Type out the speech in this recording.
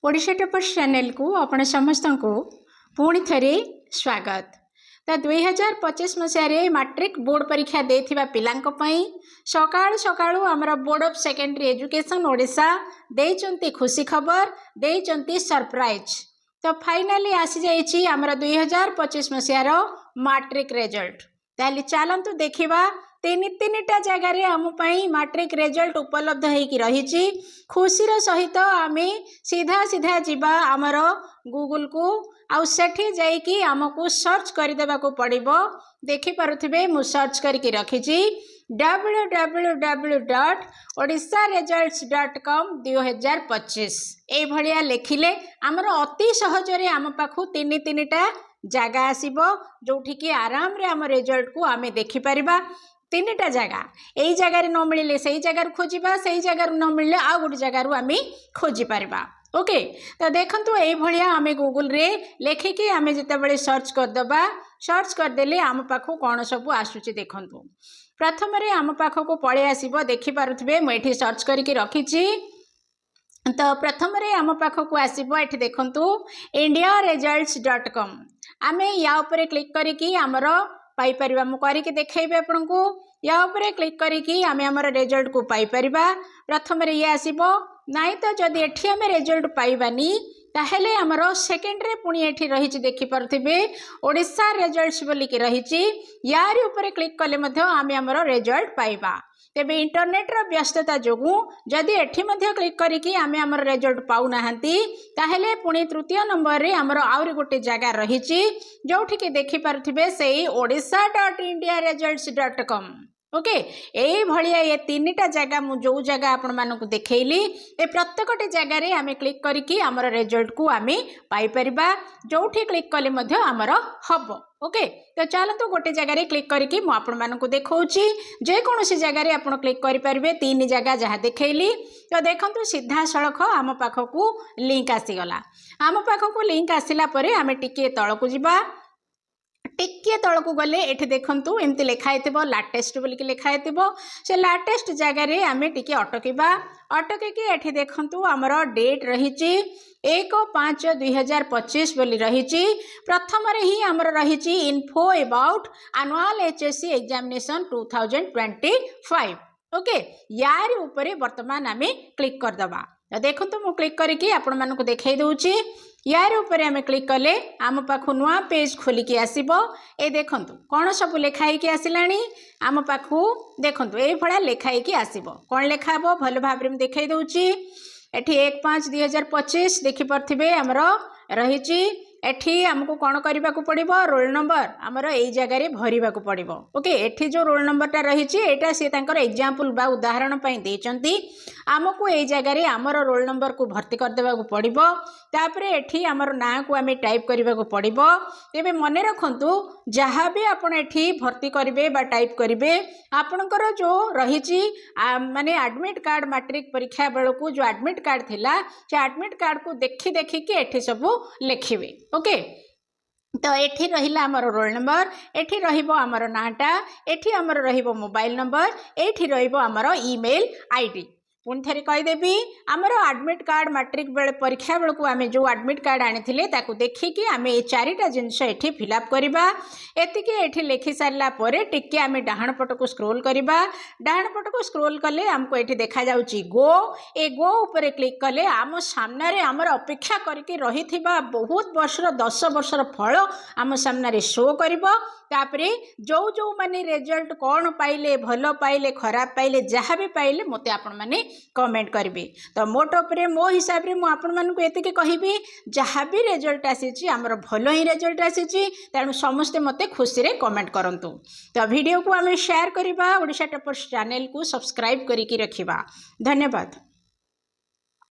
Odisha toppers channel को आपण समस्त को पुणी थरे स्वागत। तो 2025 मसीह मैट्रिक बोर्ड परीक्षा देथिबा पिलांक पई सकाळु सकाळु आमर board of secondary education Odisha देइचंती खुशी खबर देइचंती सरप्राइज। तो फाइनली आसी जाइछि आमर 2025 मसीह मैट्रिक रिजल्ट। ताली चलंतु देखिबा तीन जगार आम मैट्रिक रिजल्ट उपलब्ध होगी रही। खुशीर सहित आम सीधा सीधा जीवा आमर गूगल को आउ सेठी जाइकी आमको सर्च करदेवा को पड़िबो। देखि पारुथिबे मु सर्च करके रखी www.odisharesults.com 2025 ए भलिया लेखिले आमर अति सहजरे आम पाखु तीन टा जगह आसीबो जोठी कि आराम रे आम रिजल्ट को आमे देखि परिबा। तीन टा जगह यही जगार न मिले से जगार खोजा से जगार न मिले आउ गोटे जगार आम खोजी पारिबा। ओके तो देखंतु एई भलिया आम गूगल रे लेखिकी आम जितेबाला सर्च करदबा सर्च करदेले आम पाखु कौन सब आसुची देखंतु। प्रथम रे आम पाखु पळे आसीबो देखि पारुथिबे मु एठी सर्च करके रखिछि। तो प्रथम रे आम पाखु आसीबो एठी देखंतु indiaresults.com आमे या ऊपर क्लिक करिकी आमर पाई परिबा। मु करिके देखैबे आपनकु या ऊपर क्लिक करिकी आमे हमर रिजल्ट को पाई परिबा। प्रथम रे ये आसीबो नाइ तो जदि एठी आमे रिजल्ट पाइबानी ताहेले हमर सेकेंड रे पुनी एठी रहिछि देखि परथिबे ओडिशा रिजल्ट्स बोली के रहिछि। यार ऊपर क्लिक कले मध्ये आमे हमर रिजल्ट पाइबा। तेबे इंटरनेट रो व्यस्तता जोगु जदि एठी मध्ये क्लिक करिकी आमे हमर रिजल्ट पाउ नाहंती ताहेले पुनी तृतीय नंबर रे हमर आउरी गोटे जगह रहिछि जोठी के देखि परथिबे सेही odisha.indiaresults.com। ओके यही भलिया ये तीन टा जगह मु जो जगह आपण मानकु देखैली ए प्रत्येकटी जगह रे आमे क्लिक करिकी हमर रिजल्ट को आमे पाई परिबा। जोठी क्लिक कले मध्ये हमर हबो। ओके तो चलतु गोटे जगह रे क्लिक करके मु आपण मानकु देखौची जे कोनोसी जगह रे आपण क्लिक करि परिबे। तीन जगह जहाँ देखैली तो देखंतु सीधा सड़क आम पाखकु लिंक आसी गला। आम पाखकु लिंक आसिला परे आमे टिके तळकु जिबा। टिके तळकु गले एठी देखंतु एमती लिखाई थिबो लाटेस्ट बोली के लिखाई थिबो से लाटेस्ट जगह रे आमे टिके अटकिबा। अटके एठी देखंतु हमर डेट रहिछि 1/5/2025 बोली रहिछि। प्रथम रे ही हमर रहिछि info about annual HSC examination 2025। Okay यार ऊपर वर्तमान आमे क्लिक कर दबा। तो देखंतु मु क्लिक करके आपण मानकु देखाई दउछि। यार ऊपर आमे क्लिक कले आम पाखु नुआ पेज खोलिकी आसीबो। ए देखंतु कोन सब लेखाई के आसिलानी आम पाखु देखंतु ए भळा लेखाई के आसीबो। कोन लेखाबो भल भाबरे म देखाई दउछि। एठी 1/5/2025 देखि परथिबे हमरो रहिछि। एठी हमको कौन करने को पड़ो रोल नंबर आमर यही जगह रे भरवा को पड़ो। ओके एठी जो रोल नंबरटा रही सी एग्जाम्पल बा उदाहरण देइचंती आमको यही जगह रे आमर रोल नंबर को भर्ती करदेवा को पड़ो। तापरे एठी आमर ना को आमे टाइप करने को पड़ो। तेबे मने रखंतु जहाँ भी आपण एठी भर्ती करिवे बा टाइप करिवे आपणकर जो रही माने एडमिट कार्ड मैट्रिक परीक्षा बेलू जो एडमिट कार्ड थिला से एडमिट कार्ड को देखि देखिकी एठी सब लिखिवे। ओके तो एठी रहिला हमर रोल नंबर एठी रहिबो हमर नाटा एठी हमर रहिबो मोबाइल नंबर एठी रहिबो हमर ईमेल आईडी। पुणी थे कहीदेवी आमर एडमिट कार्ड मैट्रिक बेले परीक्षा बेलू आम जो एडमिट कार्ड आनी ताकू देखिकी आम ये चारिटा जिनस ये फिलअप करवा। एतिकी एठी लिखि सारा टिके आम डाहाण पट को स्क्रोल करवा। डाहाण पट को स्क्रोल कले आमको ये देखा जाउची गो ए गो ऊपर क्लिक कले आम सामने आमर अपेक्षा करके रही बहुत वर्षर 10 वर्षर फल आम सामने शो करिबो। तापरे जो जो माने रिजल्ट कौन पाइले भल पाइले खराब पाइले जहाँ भी पाइले मते आपण माने कमेंट करिवे। तो मोट उपरे मो हिसाब रे मु आपण मानकु एतिके कहिबी जहाँ भी रिजल्ट आसीची हमर भलो ही रिजल्ट आसीची तेणु समस्ते मते खुशी रे कमेंट करंतु। तो वीडियो को आमे शेयर करबा ओडिशा टॉपर्स चैनल को सब्सक्राइब करिकी रखिबा। धन्यवाद।